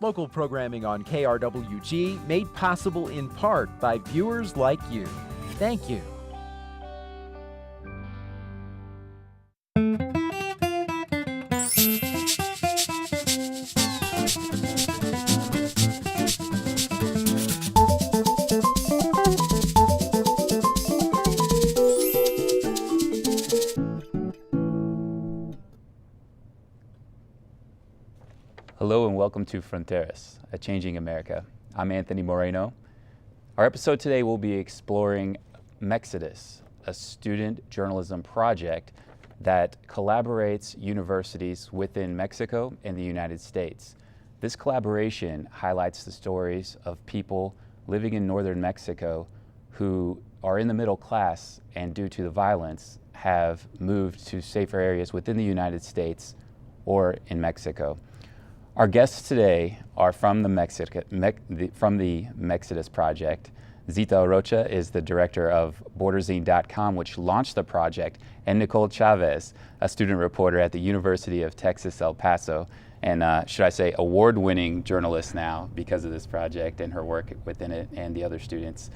Local programming on KRWG made possible in part by viewers like you. Thank you. Hello and welcome to Fronteras, a Changing America. I'm Anthony Moreno. Our episode today will be exploring Mexodus, a student journalism project that collaborates universities within Mexico and the United States. This collaboration highlights the stories of people living in northern Mexico who are in the middle class and due to the violence have moved to safer areas within the United States or in Mexico. Our guests today are from the Mexodus project. Zita Arocha is the director of Borderzine.com, which launched the project, and Nicole Chávez, a student reporter at the University of Texas, El Paso, and should I say award-winning journalist now because of this project and her work within it and the other students.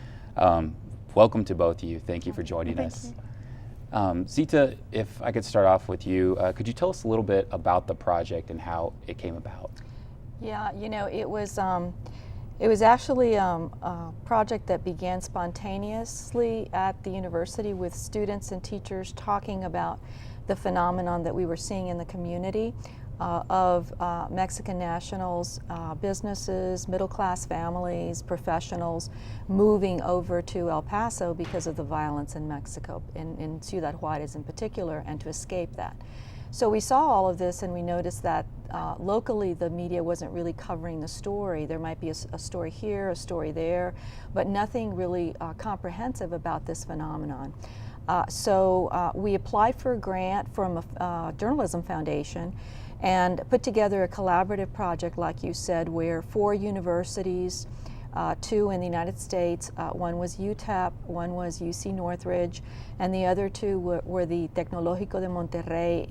Welcome to both of you. Thank you for joining us. Zita, if I could start off with you, could you tell us a little bit about the project and how it came about? Yeah, you know, it was actually a project that began spontaneously at the university with students and teachers talking about the phenomenon that we were seeing in the community of Mexican nationals, businesses, middle-class families, professionals moving over to El Paso because of the violence in Mexico, in Ciudad Juárez in particular, and to escape that. So we saw all of this and we noticed that locally the media wasn't really covering the story. There might be a story here, a story there, but nothing really comprehensive about this phenomenon. So we applied for a grant from a journalism foundation and put together a collaborative project, like you said, where 4 universities, 2 in the United States, one was UTEP, one was UC Northridge, and the other 2 were the Tecnológico de Monterrey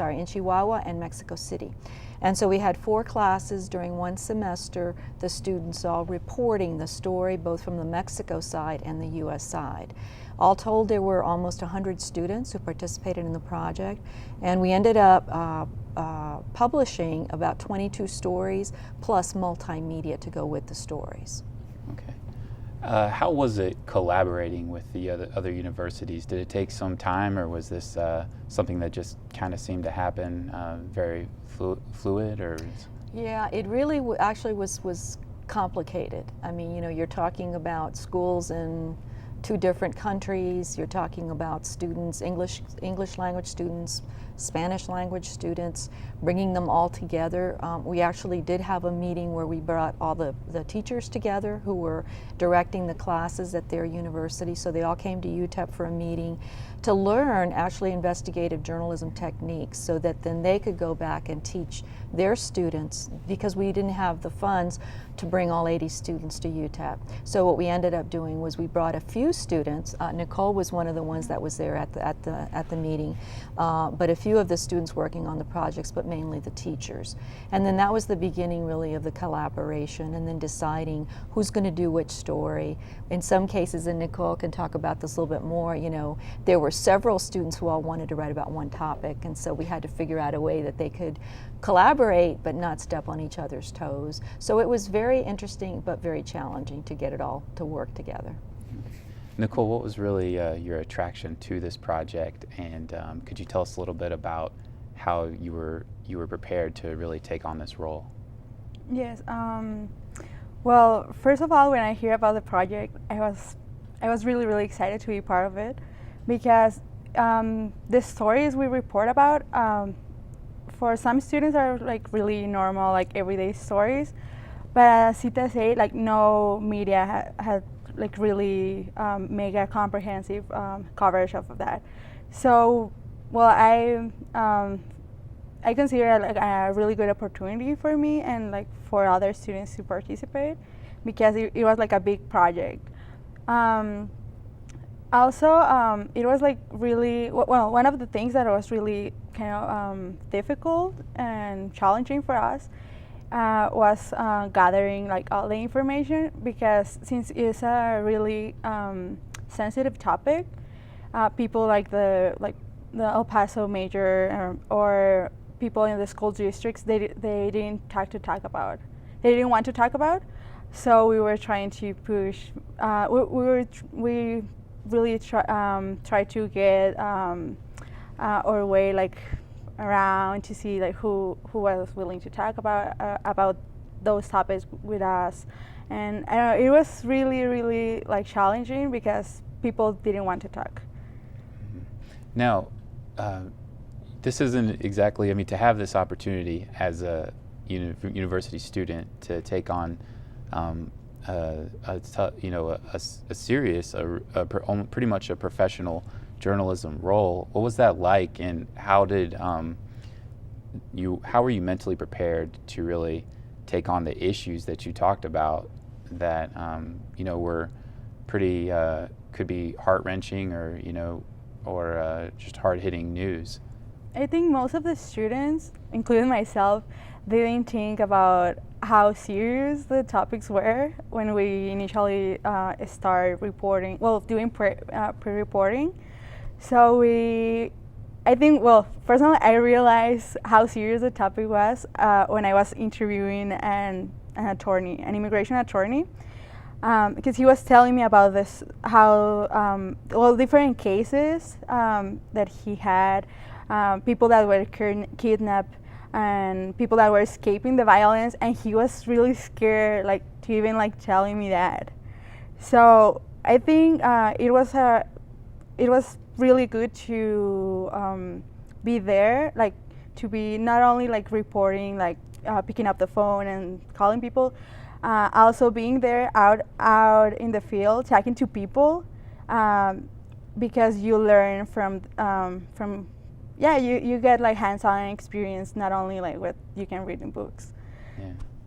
in Chihuahua and Mexico City. And so we had 4 classes during one semester, the students all reporting the story both from the Mexico side and the US side. All told, there were almost 100 students who participated in the project, and we ended up publishing about 22 stories plus multimedia to go with the stories. Okay. How was it collaborating with the other universities? Did it take some time, or was this something that just kind of seemed to happen very fluid? Or? Yeah, it really actually was complicated. I mean, you know, you're talking about schools in 2 different countries. You're talking about students, English language students, Spanish language students, bringing them all together. We actually did have a meeting where we brought all the teachers together who were directing the classes at their university. So they all came to UTEP for a meeting to learn actually investigative journalism techniques so that then they could go back and teach their students, because we didn't have the funds to bring all 80 students to UTEP. So what we ended up doing was we brought a few students. Nicole was one of the ones that was there at the meeting, but a few of the students working on the projects, but mainly the teachers. And then that was the beginning really of the collaboration, and then deciding who's going to do which story. In some cases, and Nicole can talk about this a little bit more, you know, there were several students who all wanted to write about one topic, and so we had to figure out a way that they could collaborate but not step on each other's toes. So it was very interesting but very challenging to get it all to work together. Nicole, what was really your attraction to this project, and could you tell us a little bit about how you were prepared to really take on this role? Yes. Well, first of all, when I hear about the project, I was really excited to be part of it, because the stories we report about for some students are like really normal, like everyday stories, but as Zita said, like no media had like really make a comprehensive coverage of that. So, well, I consider it like a really good opportunity for me and like for other students to participate, because it was like a big project. Also, it was like really, well, one of the things that was really kind of difficult and challenging for us was gathering like all the information, because since it's a really sensitive topic, people like the El Paso major or people in the school districts, they didn't talk about. They didn't want to talk about. So we were trying to push. We really try to get our way like around to see like who was willing to talk about those topics with us, and I don't know, it was really like challenging because people didn't want to talk. Now, this isn't exactly, I mean, to have this opportunity as a university student to take on a serious, pretty much a professional journalism role. What was that like, and how were you mentally prepared to really take on the issues that you talked about that were pretty could be heart-wrenching or just hard-hitting news? I think most of the students, including myself, they didn't think about how serious the topics were when we initially started reporting, doing pre-reporting. So personally, I realized how serious the topic was when I was interviewing an immigration attorney, because he was telling me about this, how different cases that he had, people that were kidnapped and people that were escaping the violence, and he was really scared, like, to even like telling me that. So I think it was really good to be there, like to be not only like reporting, like picking up the phone and calling people, also being there out in the field, talking to people, because you learn from you get like hands-on experience, not only like what you can read in books.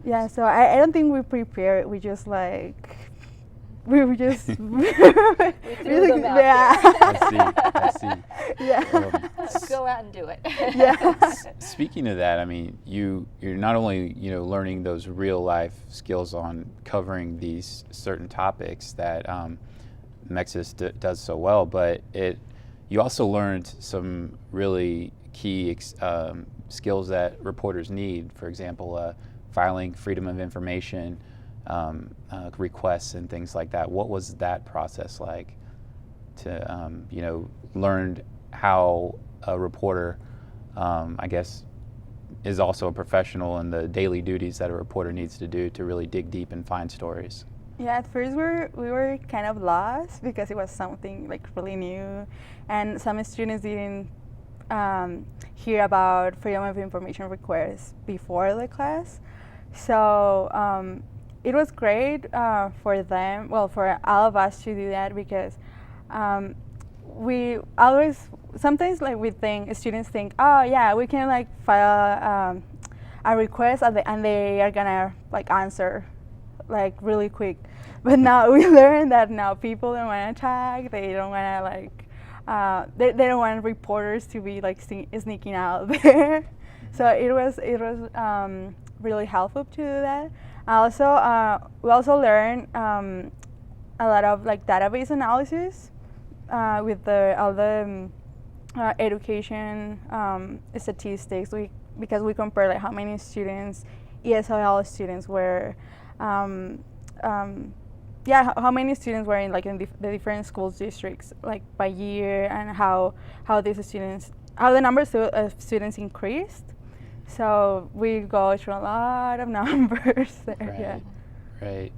Yeah, so I don't think we prepared. We just like we were just we threw them out there. I see. Yeah. Go out and do it. Yeah. Speaking of that, I mean, you're not only learning those real life skills on covering these certain topics that Mexodus does so well, but you also learned some really key skills that reporters need. For example, filing freedom of information requests and things like that. What was that process like to learn how a reporter, I guess, is also a professional, and the daily duties that a reporter needs to do to really dig deep and find stories? Yeah, at first we were kind of lost because it was something like really new, and some students didn't hear about freedom of information requests before the class. So it was great for them, for all of us to do that, because we always, sometimes like students think, oh yeah, we can like file a request and they are gonna like answer like really quick. But now we learn that now people don't want to talk, they don't want to like, they don't want reporters to be like sneaking out there. So it was really helpful to do that. Also, we also learned a lot of like database analysis with all the education statistics. Because we compare like how many students, ESOL students were, how many students were in the different school districts, like by year, and how the numbers of students increased. So we go through a lot of numbers there. Right.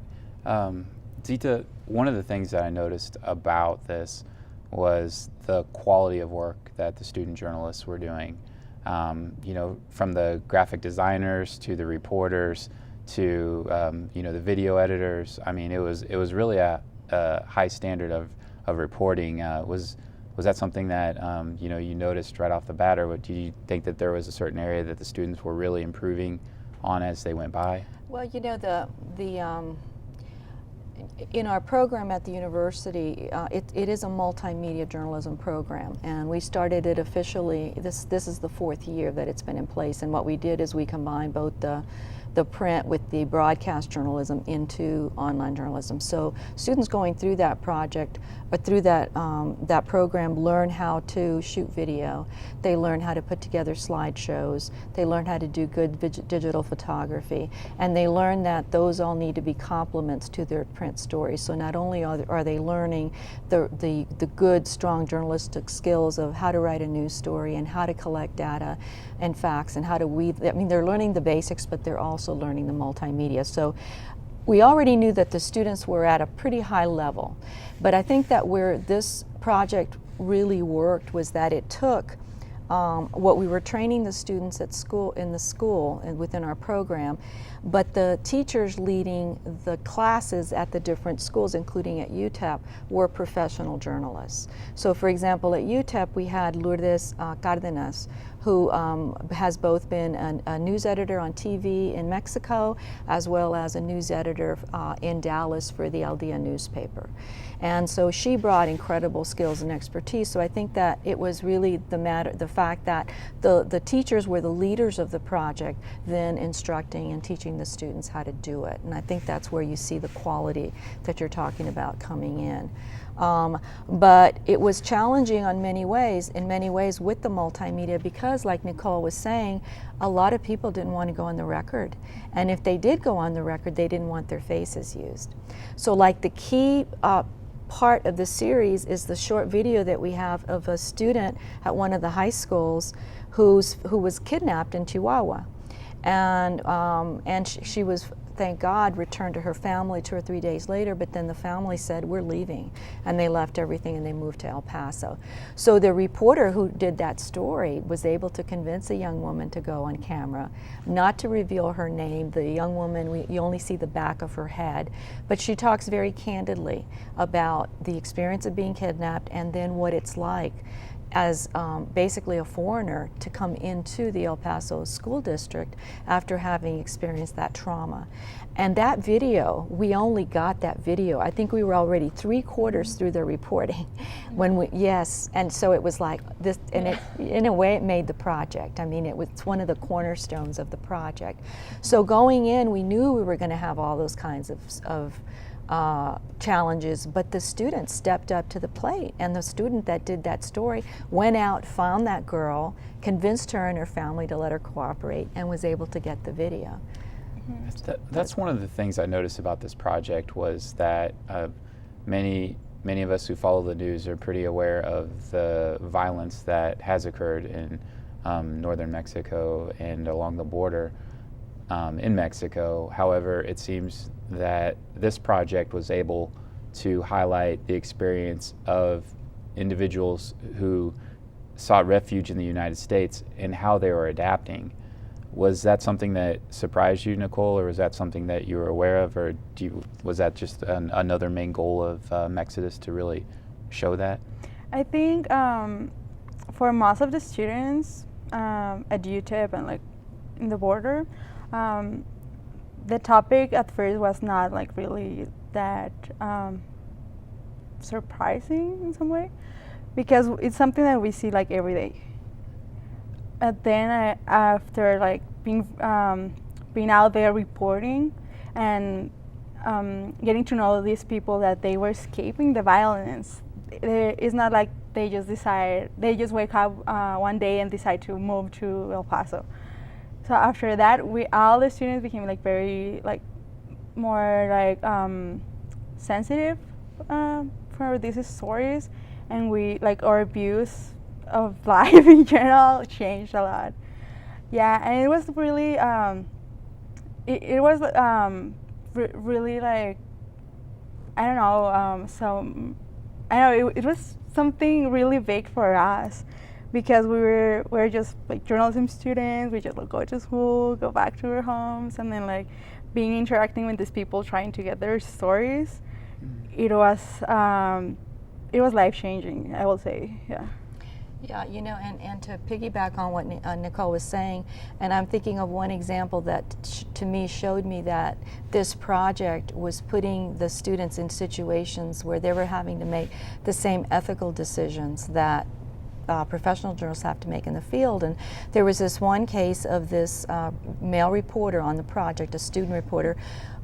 Zita, one of the things that I noticed about this was the quality of work that the student journalists were doing. From the graphic designers to the reporters to the video editors. I mean, it was really a high standard of reporting. Was that something that you noticed right off the bat, or do you think that there was a certain area that the students were really improving on as they went by? Well, in our program at the university, it is a multimedia journalism program, and we started it officially. This is the 4th year that it's been in place, and what we did is we combined both the print with the broadcast journalism into online journalism. So students going through that project, or through that program, learn how to shoot video. They learn how to put together slideshows. They learn how to do good digital photography, and they learn that those all need to be complements to their print stories. So not only are they learning the good, strong journalistic skills of how to write a news story and how to collect data and facts and how to weave. I mean, they're learning the basics, but they're also learning the multimedia. So we already knew that the students were at a pretty high level, but I think that where this project really worked was that it took what we were training the students at school, in the school and within our program, but the teachers leading the classes at the different schools, including at UTEP, were professional journalists. So for example, at UTEP we had Lourdes Cárdenas, who has both been a news editor on TV in Mexico, as well as a news editor in Dallas for the El Dia newspaper. And so she brought incredible skills and expertise. So I think that it was really the fact that the teachers were the leaders of the project, then instructing and teaching the students how to do it. And I think that's where you see the quality that you're talking about coming in. But it was challenging in many ways with the multimedia, because like Nicole was saying, a lot of people didn't want to go on the record. And if they did go on the record, they didn't want their faces used. So like the key part of the series is the short video that we have of a student at one of the high schools who was kidnapped in Chihuahua. And she was, thank God, returned to her family 2 or 3 days later, but then the family said, we're leaving. And they left everything and they moved to El Paso. So the reporter who did that story was able to convince a young woman to go on camera, not to reveal her name. The young woman, you only see the back of her head, but she talks very candidly about the experience of being kidnapped and then what it's like as basically a foreigner to come into the El Paso school district after having experienced that trauma. And that video, we only got that video. I think we were already 3/4 through the reporting when and so it was like this, and it, in a way, it made the project. I mean, it's one of the cornerstones of the project. So going in, we knew we were going to have all those kinds of challenges, but the students stepped up to the plate, and the student that did that story went out, found that girl, convinced her and her family to let her cooperate, and was able to get the video. That's one of the things I noticed about this project, was that many of us who follow the news are pretty aware of the violence that has occurred in northern Mexico and along the border in Mexico. However, it seems that this project was able to highlight the experience of individuals who sought refuge in the United States and how they were adapting. Was that something that surprised you, Nicole, or was that something that you were aware of, or was that just another main goal of Mexodus, to really show that? I think for most of the students at UTEP and like in the border, the topic at first was not like really that surprising in some way, because it's something that we see like every day. And then after like being out there reporting and getting to know these people, that they were escaping the violence. It's not like they just wake up one day and decide to move to El Paso. So after that, all the students became like very more sensitive for these stories, and we our views of life in general changed a lot. Yeah, and it was really really like, I don't know, it was something really big for us, because we're just like journalism students. We just go to school, go back to our homes, and then like being interacting with these people, trying to get their stories. It was life-changing, I will say. Yeah. Yeah, you know, and to piggyback on what Nicole was saying, and I'm thinking of one example that to me showed me that this project was putting the students in situations where they were having to make the same ethical decisions that professional journalists have to make in the field. And there was this one case of this male reporter on the project, a student reporter,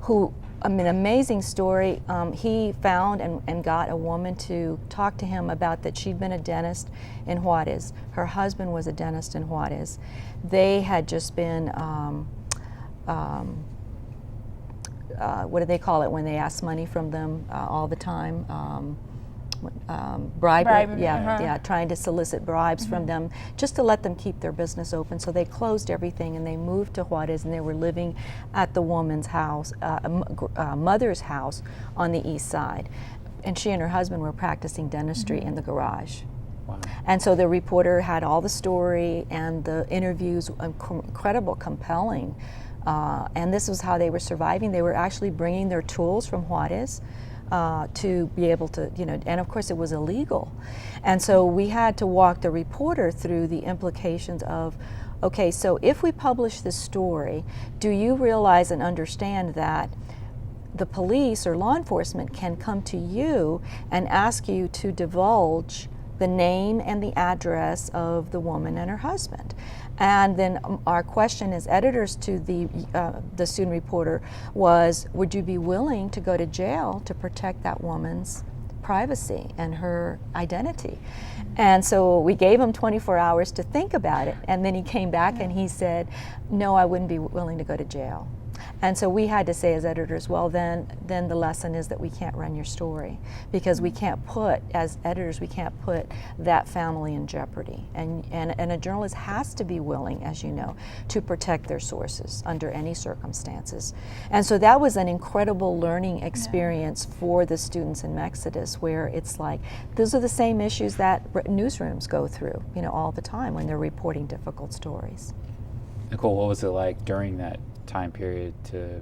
who, I mean, amazing story. He found and got a woman to talk to him about that she'd been a dentist in Juarez. Her husband was a dentist in Juarez. They had just been, what do they call it when they ask money from them all the time? Bribery, yeah, trying to solicit bribes from them just to let them keep their business open. So they closed everything and they moved to Juarez, and they were living at the woman's house, mother's house on the east side. And she and her husband were practicing dentistry in the garage. Wow. And so the reporter had all the story and the interviews, incredible, compelling. And this was how they were surviving. They were actually bringing their tools from Juarez to be able to, you know, and of course it was illegal. And so we had to walk the reporter through the implications of, okay, so if we publish this story, do you realize and understand that the police or law enforcement can come to you and ask you to divulge the name and the address of the woman and her husband? And then our question as editors to the student reporter was, would you be willing to go to jail to protect that woman's privacy and her identity? And so we gave him 24 hours to think about it, and then he came back and he said, no, I wouldn't be willing to go to jail. And so we had to say as editors, well, then the lesson is that we can't run your story, because we can't put, as editors, we can't put that family in jeopardy. And a journalist has to be willing, as you know, to protect their sources under any circumstances. And so that was an incredible learning experience for the students in Mexodus, where it's like, those are the same issues that newsrooms go through, you know, all the time when they're reporting difficult stories. Nicole, what was it like during that time period to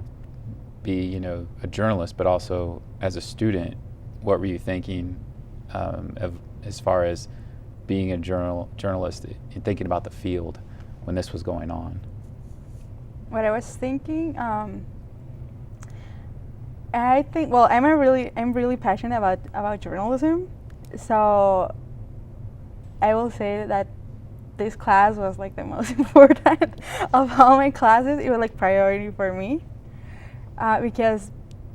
be, you know, a journalist, but also as a student? What were you thinking as far as being a journalist and thinking about the field when this was going on? What I was thinking, I think, well, I'm really passionate about journalism, so I will say that this class was like the most important of all my classes. It was like priority for me because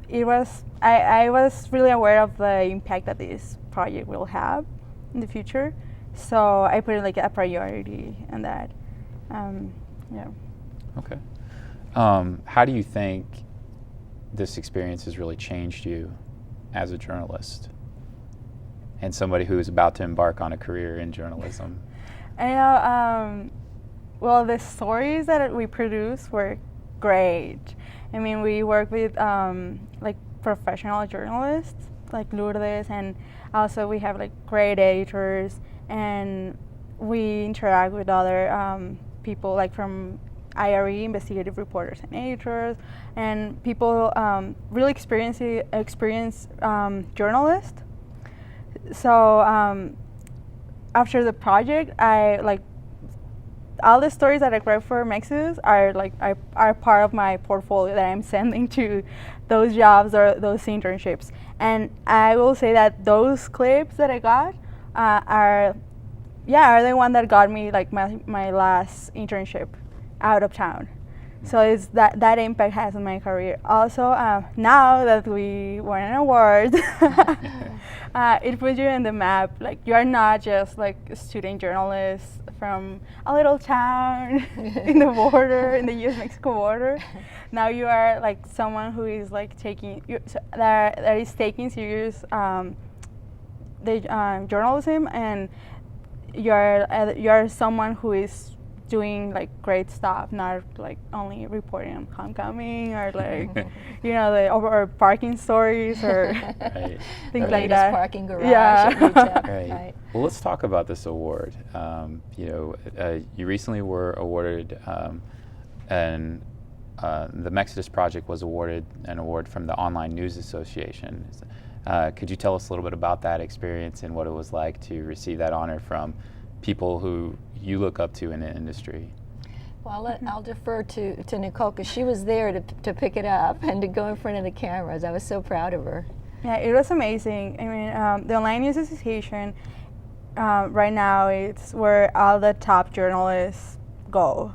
it was, I was really aware of the impact that this project will have in the future. So I put it like a priority on that. Yeah. Okay. How do you think this experience has really changed you as a journalist and somebody who is about to embark on a career in journalism? I know, well, the stories that we produce were great. I mean, we work with like professional journalists like Lourdes, and also we have like great editors, and we interact with other people like from IRE, investigative reporters and editors, and people really experienced journalists. So after the project, I like all the stories that I write for Mexodus are part of my portfolio that I'm sending to those jobs or those internships. And I will say that those clips that I got are the one that got me like my last internship out of town. So it's that impact has on my career. Also, now that we won an award, it puts you in the map. Like, you are not just like a student journalist from a little town in the border, in the U.S.-Mexico border. Now you are like someone who is like that is taking serious the journalism, and you are someone who is doing like great stuff, not like only reporting on homecoming or like you know or parking stories or Right. things The like that. parking garage. Yeah. At UTEP, Right. right. Well, let's talk about this award. You recently were awarded, the Mexodus project was awarded an award from the Online News Association. Could you tell us a little bit about that experience and what it was like to receive that honor from people who you look up to in the industry? Well, I'll defer to Nicole, because she was there to pick it up and to go in front of the cameras. I was so proud of her. Yeah, it was amazing. I mean, the Online News Association right now, it's where all the top journalists go.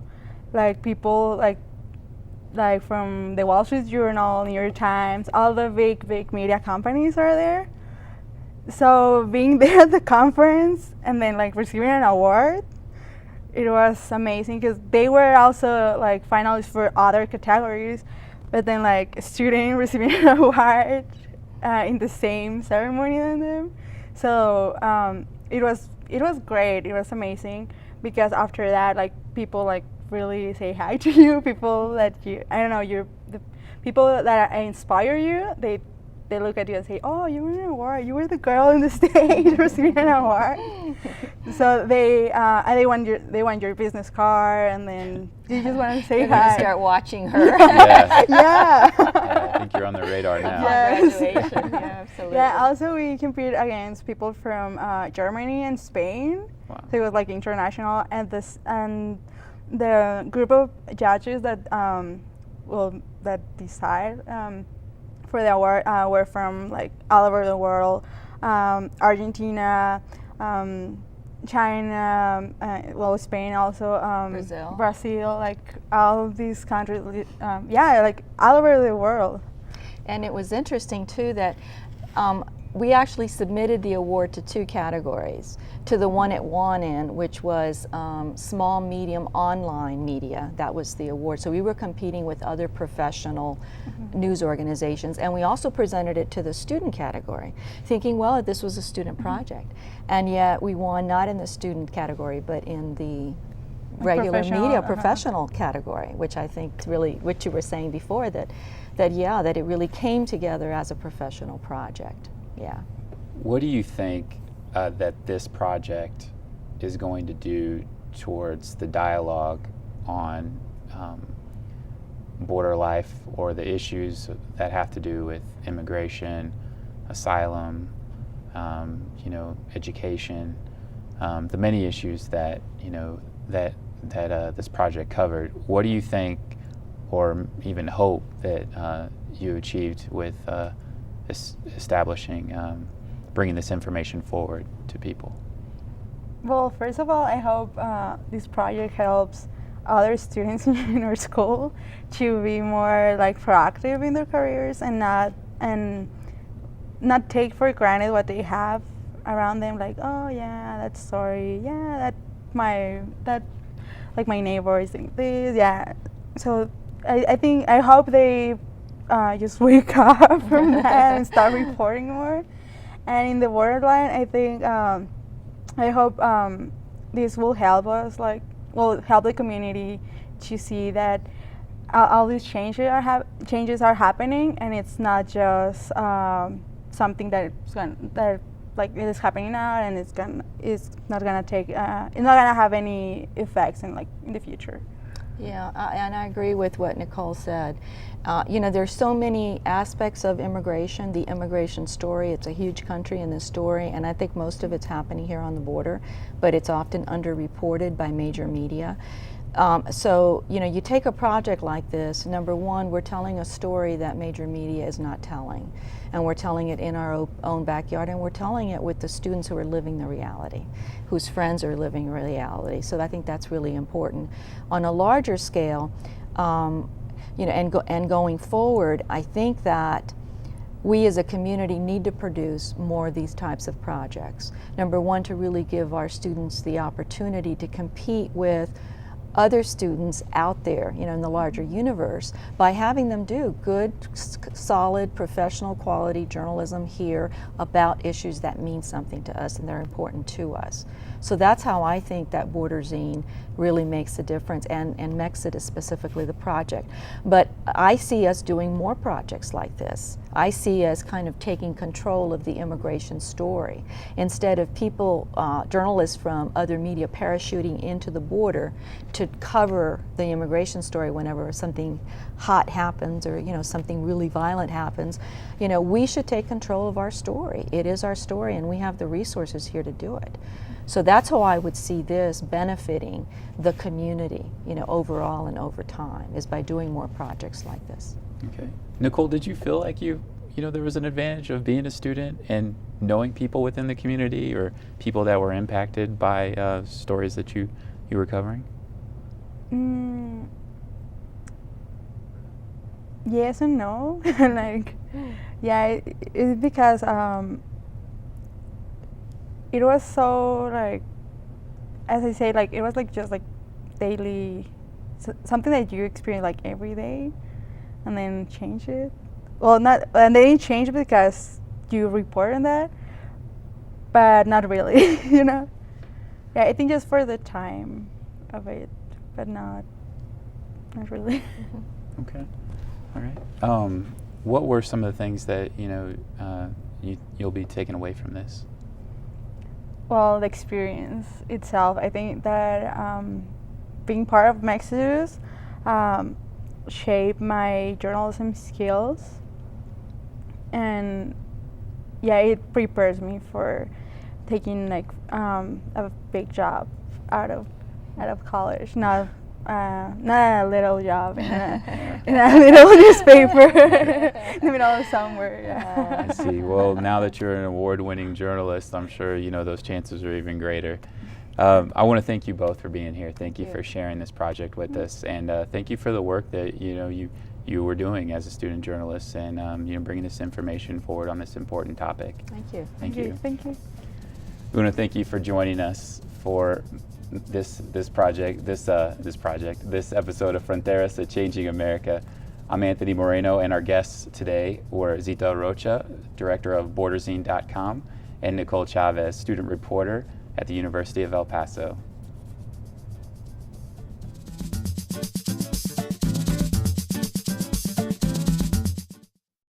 Like people like from the Wall Street Journal, New York Times, all the big media companies are there. So being there at the conference and then like receiving an award, it was amazing, because they were also like finalists for other categories, but then like a student receiving an award in the same ceremony than them. So it was great. It was amazing, because after that, like people like really say hi to you. People that the people that inspire you. They look at you and say, "Oh, you won an award. You were the girl on the stage receiving an award." So they want your business card, and then you just want to say You're gonna hi. start watching her. Yeah. Yeah. I think you're on the radar now. Yes. Congratulations. Yeah, absolutely. Yeah. Also, we compete against people from Germany and Spain. Wow. So it was like international, and the group of judges that decide for the award were from like all over the world, Argentina, China, Spain also, Brazil, like all these countries, like all over the world. And it was interesting too that we actually submitted the award to 2 categories. To the one it won in, which was small, medium, online media. That was the award. So we were competing with other professional news organizations, and we also presented it to the student category, thinking, well, this was a student project. And yet we won not in the student category, but in the regular media professional category, which I think really, what you were saying before, that it really came together as a professional project. Yeah. What do you think that this project is going to do towards the dialogue on border life, or the issues that have to do with immigration, asylum, education, the many issues that this project covered? What do you think, or even hope, that you achieved with establishing, bringing this information forward to people? Well, first of all, I hope this project helps other students in our school to be more like proactive in their careers, and not take for granted what they have around them. Like, oh yeah, that's sorry. Yeah, my neighbor is doing this. Yeah. So I hope they just wake up from that and start reporting more. And in the borderline, I think I hope this will help us, help the community to see that all these changes are happening, and it's not just something that it is happening now, and it's not gonna have any effects in the future. Yeah, and I agree with what Nicole said. There's so many aspects of immigration, the immigration story. It's a huge country in this story, and I think most of it's happening here on the border, but it's often underreported by major media. So, you take a project like this, number one, we're telling a story that major media is not telling. And we're telling it in our own backyard, and we're telling it with the students who are living the reality, whose friends are living reality. So I think that's really important. On a larger scale, and going forward, I think that we as a community need to produce more of these types of projects. Number one, to really give our students the opportunity to compete with other students out there, in the larger universe, by having them do good, solid, professional quality journalism here about issues that mean something to us and they're important to us. So that's how I think that Border Zine really makes a difference, and Mexodus specifically, the project. But I see us doing more projects like this. I see us kind of taking control of the immigration story. Instead of people, journalists from other media parachuting into the border to cover the immigration story whenever something hot happens, or something really violent happens, we should take control of our story. It is our story, and we have the resources here to do it. So that's how I would see this benefiting the community, overall and over time, is by doing more projects like this. Okay. Nicole, did you feel like there was an advantage of being a student and knowing people within the community or people that were impacted by stories that you were covering? Yes and no. It's because it was so as I say, it was just daily, something that you experience every day, and then change it. Well, not, and they didn't change it because you report on that, but not really, Yeah, I think just for the time of it, but not really. Okay. All right. What were some of the things that you'll be taking away from this? Well, the experience itself. I think that being part of Mexodus shaped my journalism skills, and it prepares me for taking a big job out of college. Not a little job in a little newspaper in the middle of somewhere. Yeah. I see. Well, now that you're an award-winning journalist, I'm sure those chances are even greater. I want to thank you both for being here. Thank you for sharing this project with us, and thank you for the work that you were doing as a student journalist, and bringing this information forward on this important topic. Thank you. Thank you. Thank you. We want to thank you for joining us for this episode of Fronteras, A Changing America. I'm Anthony Moreno, and our guests today were Zita Arocha, director of Borderzine.com, and Nicole Chávez, student reporter at the University of El Paso.